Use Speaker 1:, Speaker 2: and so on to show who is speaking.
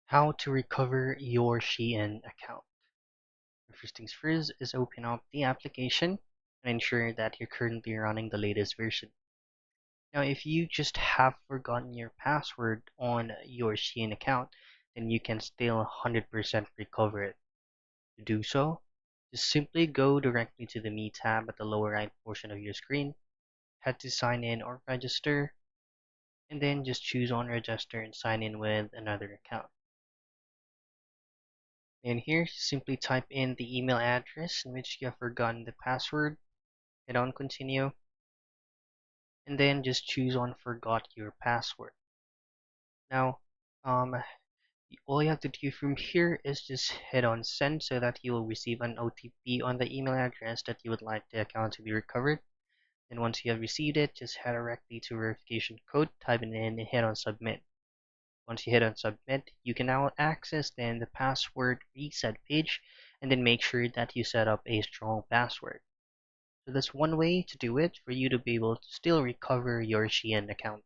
Speaker 1: How to recover your Shein account. The first things first is open up the application and ensure that you're currently running the latest version. Now, if you just have forgotten your password on your Shein account, then you can still 100% recover it. To do so, just simply go directly to the Me tab at the lower right portion of your screen, head to sign in or register, and then just choose on register and sign in with another account. And here, simply type in the email address in which you have forgotten the password, hit on continue, and then just choose on forgot your password. Now, um, all you have to do from here is just hit on send so that you will receive an OTP on the email address that you would like the account to be recovered. And once you have received it, just head directly to verification code, type it in, and hit on submit. Once you hit on submit, you can now access then the password reset page and then make sure that you set up a strong password. So that's one way to do it for you to be able to still recover your Shein account.